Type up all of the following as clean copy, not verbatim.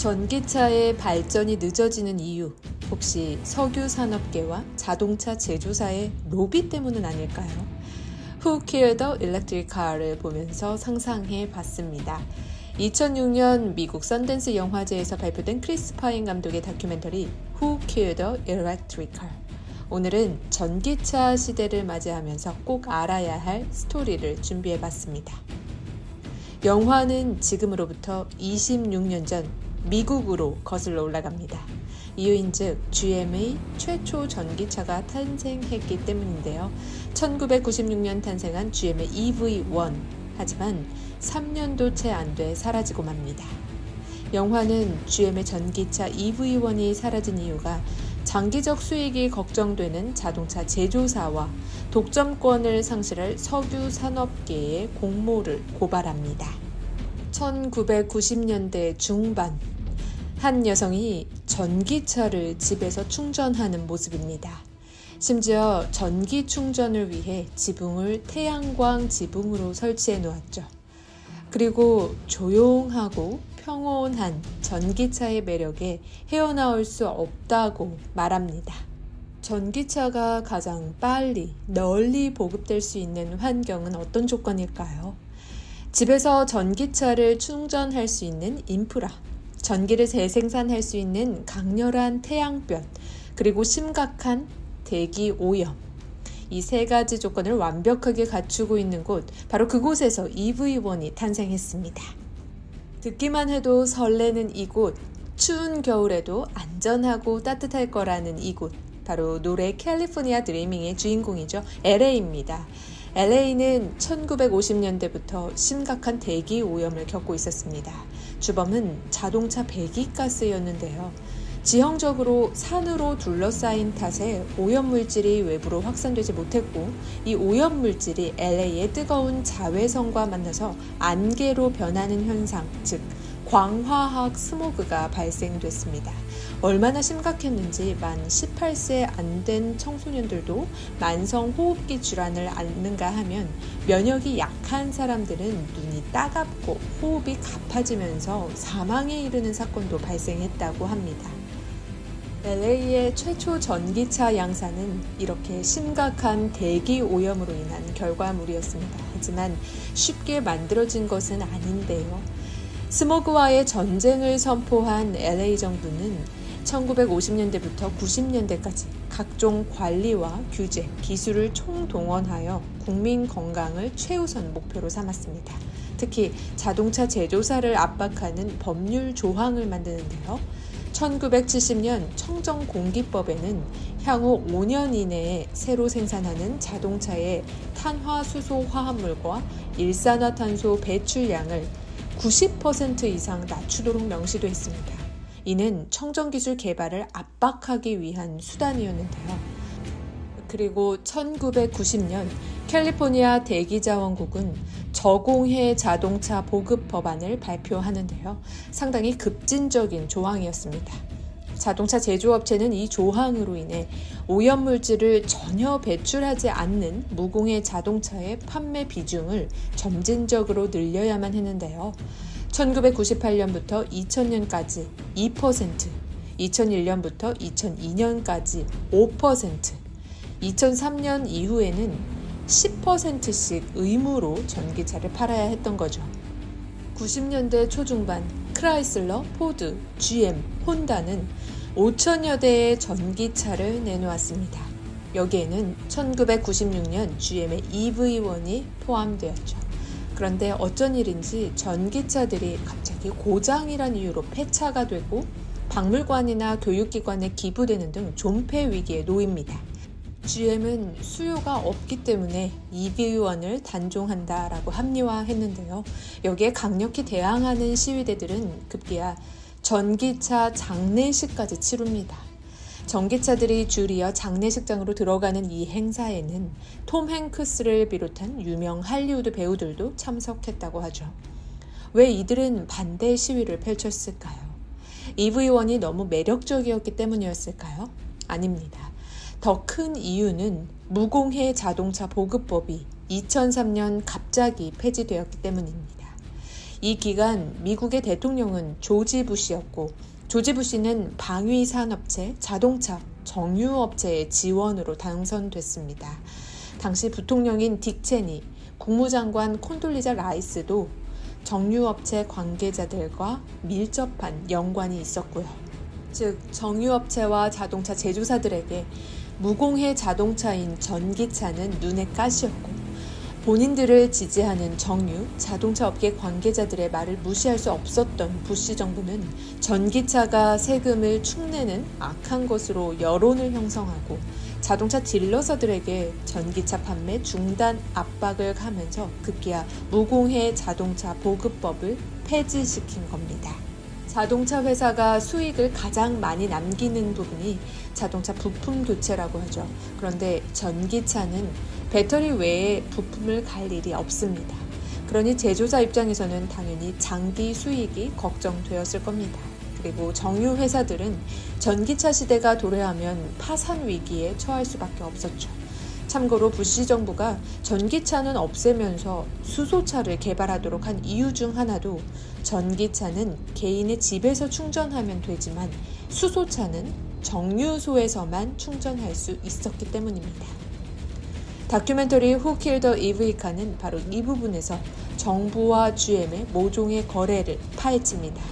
전기차의 발전이 늦어지는 이유, 혹시 석유 산업계와 자동차 제조사의 로비 때문은 아닐까요? Who Killed the Electric Car를 보면서 상상해 봤습니다. 2006년 미국 선댄스 영화제에서 발표된 크리스 파인 감독의 다큐멘터리 Who Killed the Electric Car. 오늘은 전기차 시대를 맞이하면서 꼭 알아야 할 스토리를 준비해 봤습니다. 영화는 지금으로부터 26년 전 미국으로 거슬러 올라갑니다. 이유인즉 GM의 최초 전기차가 탄생했기 때문인데요. 1996년 탄생한 GM의 EV1, 하지만 3년도 채 안 돼 사라지고 맙니다. 영화는 GM의 전기차 EV1이 사라진 이유가 장기적 수익이 걱정되는 자동차 제조사와 독점권을 상실할 석유 산업계의 공모를 고발합니다. 1990년대 중반, 한 여성이 전기차를 집에서 충전하는 모습입니다. 심지어 전기 충전을 위해 지붕을 태양광 지붕으로 설치해 놓았죠. 그리고 조용하고 평온한 전기차의 매력에 헤어나올 수 없다고 말합니다. 전기차가 가장 빨리, 널리 보급될 수 있는 환경은 어떤 조건일까요? 집에서 전기차를 충전할 수 있는 인프라, 전기를 재생산할 수 있는 강렬한 태양볕, 그리고 심각한 대기 오염. 이 세 가지 조건을 완벽하게 갖추고 있는 곳, 바로 그곳에서 EV1이 탄생했습니다. 듣기만 해도 설레는 이곳, 추운 겨울에도 안전하고 따뜻할 거라는 이곳, 바로 노래 캘리포니아 드리밍의 주인공이죠. LA입니다. LA는 1950년대부터 심각한 대기 오염을 겪고 있었습니다. 주범은 자동차 배기가스였는데요. 지형적으로 산으로 둘러싸인 탓에 오염물질이 외부로 확산되지 못했고, 이 오염물질이 LA의 뜨거운 자외선과 만나서 안개로 변하는 현상, 즉 광화학 스모그가 발생됐습니다. 얼마나 심각했는지 만 18세 안 된 청소년들도 만성 호흡기 질환을 앓는가 하면 면역이 약한 사람들은 눈이 따갑고 호흡이 가파지면서 사망에 이르는 사건도 발생했다고 합니다. LA의 최초 전기차 양산은 이렇게 심각한 대기 오염으로 인한 결과물이었습니다. 하지만 쉽게 만들어진 것은 아닌데요. 스모그와의 전쟁을 선포한 LA 정부는 1950년대부터 90년대까지 각종 관리와 규제, 기술을 총동원하여 국민 건강을 최우선 목표로 삼았습니다. 특히 자동차 제조사를 압박하는 법률 조항을 만드는데요. 1970년 청정공기법에는 향후 5년 이내에 새로 생산하는 자동차의 탄화수소 화합물과 일산화탄소 배출량을 90% 이상 낮추도록 명시도 했습니다. 이는 청정기술 개발을 압박하기 위한 수단이었는데요. 그리고 1990년 캘리포니아 대기자원국은 저공해 자동차 보급 법안을 발표하는데요. 상당히 급진적인 조항이었습니다. 자동차 제조업체는 이 조항으로 인해 오염물질을 전혀 배출하지 않는 무공해 자동차의 판매 비중을 점진적으로 늘려야만 했는데요. 1998년부터 2000년까지 2%, 2001년부터 2002년까지 5%, 2003년 이후에는 10%씩 의무로 전기차를 팔아야 했던 거죠. 90년대 초중반 크라이슬러, 포드, GM, 혼다는 5천여 대의 전기차를 내놓았습니다. 여기에는 1996년 GM의 EV1이 포함되었죠. 그런데 어쩐 일인지 전기차들이 갑자기 고장이란 이유로 폐차가 되고 박물관이나 교육기관에 기부되는 등 존폐 위기에 놓입니다. GM은 수요가 없기 때문에 EV1을 단종한다라고 합리화했는데요. 여기에 강력히 대항하는 시위대들은 급기야 전기차 장례식까지 치룹니다. 전기차들이 줄이어 장례식장으로 들어가는 이 행사에는 톰 행크스를 비롯한 유명 할리우드 배우들도 참석했다고 하죠. 왜 이들은 반대 시위를 펼쳤을까요? EV1이 너무 매력적이었기 때문이었을까요? 아닙니다. 더 큰 이유는 무공해 자동차 보급법이 2003년 갑자기 폐지되었기 때문입니다. 이 기간 미국의 대통령은 조지 부시였고 조지 부시는 방위 산업체, 자동차, 정유업체의 지원으로 당선됐습니다. 당시 부통령인 딕 체니, 국무장관 콘돌리자 라이스도 정유업체 관계자들과 밀접한 연관이 있었고요. 즉 정유업체와 자동차 제조사들에게 무공해 자동차인 전기차는 눈에 가시였고 본인들을 지지하는 정유, 자동차 업계 관계자들의 말을 무시할 수 없었던 부시 정부는 전기차가 세금을 축내는 악한 것으로 여론을 형성하고 자동차 딜러서들에게 전기차 판매 중단 압박을 하면서 급기야 무공해 자동차 보급법을 폐지시킨 겁니다. 자동차 회사가 수익을 가장 많이 남기는 부분이 자동차 부품 교체라고 하죠. 그런데 전기차는 배터리 외에 부품을 갈 일이 없습니다. 그러니 제조사 입장에서는 당연히 장기 수익이 걱정되었을 겁니다. 그리고 정유 회사들은 전기차 시대가 도래하면 파산 위기에 처할 수밖에 없었죠. 참고로 부시 정부가 전기차는 없애면서 수소차를 개발하도록 한 이유 중 하나도 전기차는 개인의 집에서 충전하면 되지만 수소차는 정유소에서만 충전할 수 있었기 때문입니다. 다큐멘터리 Who Killed the EV Car는 바로 이 부분에서 정부와 GM의 모종의 거래를 파헤칩니다.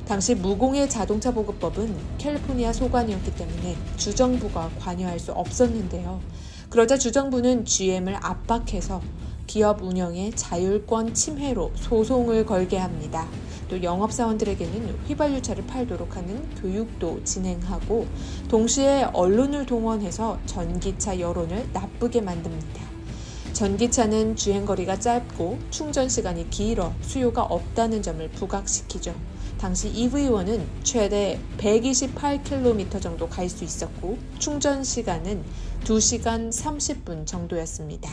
당시 무공해 자동차 보급법은 캘리포니아 소관이었기 때문에 주정부가 관여할 수 없었는데요. 그러자 주정부는 GM을 압박해서 기업 운영의 자율권 침해로 소송을 걸게 합니다. 또 영업사원들에게는 휘발유차를 팔도록 하는 교육도 진행하고 동시에 언론을 동원해서 전기차 여론을 나쁘게 만듭니다. 전기차는 주행거리가 짧고 충전시간이 길어 수요가 없다는 점을 부각시키죠. 당시 EV1은 최대 128km 정도 갈 수 있었고 충전시간은 2시간 30분 정도였습니다.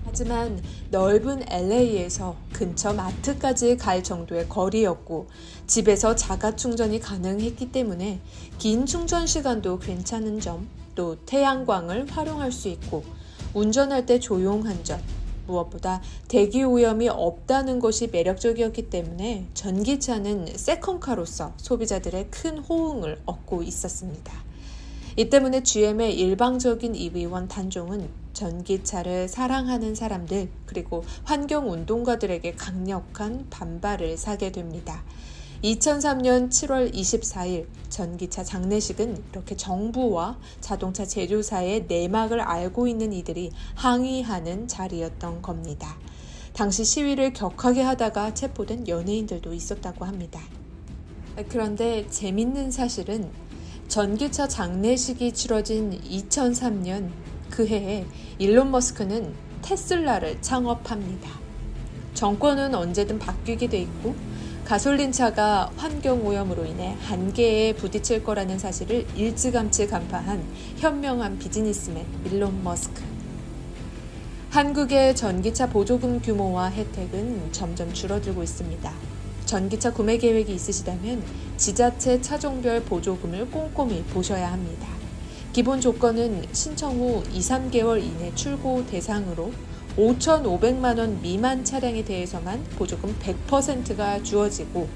하지만 넓은 LA에서 근처 마트까지 갈 정도의 거리였고 집에서 자가 충전이 가능했기 때문에 긴 충전 시간도 괜찮은 점, 또 태양광을 활용할 수 있고 운전할 때 조용한 점, 무엇보다 대기 오염이 없다는 것이 매력적이었기 때문에 전기차는 세컨카로서 소비자들의 큰 호응을 얻고 있었습니다. 이 때문에 GM의 일방적인 EV1 단종은 전기차를 사랑하는 사람들 그리고 환경운동가들에게 강력한 반발을 사게 됩니다. 2003년 7월 24일 전기차 장례식은 이렇게 정부와 자동차 제조사의 내막을 알고 있는 이들이 항의하는 자리였던 겁니다. 당시 시위를 격하게 하다가 체포된 연예인들도 있었다고 합니다. 그런데 재밌는 사실은 전기차 장례식이 치러진 2003년 그 해에 일론 머스크는 테슬라를 창업합니다. 정권은 언제든 바뀌게 돼 있고 가솔린차가 환경오염으로 인해 한계에 부딪힐 거라는 사실을 일찌감치 간파한 현명한 비즈니스맨 일론 머스크. 한국의 전기차 보조금 규모와 혜택은 점점 줄어들고 있습니다. 전기차 구매 계획이 있으시다면 지자체 차종별 보조금을 꼼꼼히 보셔야 합니다. 기본 조건은 신청 후 2-3개월 이내 출고 대상으로 5,500만 원 미만 차량에 대해서만 보조금 100%가 주어지고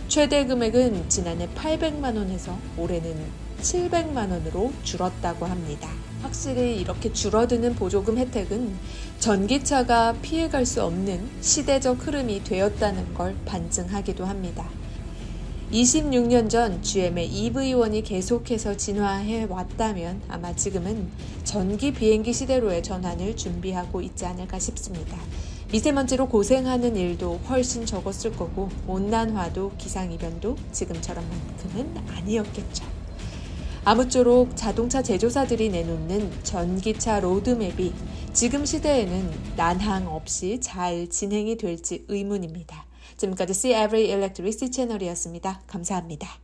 최대 금액은 지난해 800만 원에서 올해는 700만 원으로 줄었다고 합니다. 확실히 이렇게 줄어드는 보조금 혜택은 전기차가 피해갈 수 없는 시대적 흐름이 되었다는 걸 반증하기도 합니다. 26년 전 GM의 EV1이 계속해서 진화해 왔다면 아마 지금은 전기 비행기 시대로의 전환을 준비하고 있지 않을까 싶습니다. 미세먼지로 고생하는 일도 훨씬 적었을 거고 온난화도 기상이변도 지금처럼만큼은 아니었겠죠. 아무쪼록 자동차 제조사들이 내놓는 전기차 로드맵이 지금 시대에는 난항 없이 잘 진행이 될지 의문입니다. 지금까지 See Every Electricity 채널이었습니다. 감사합니다.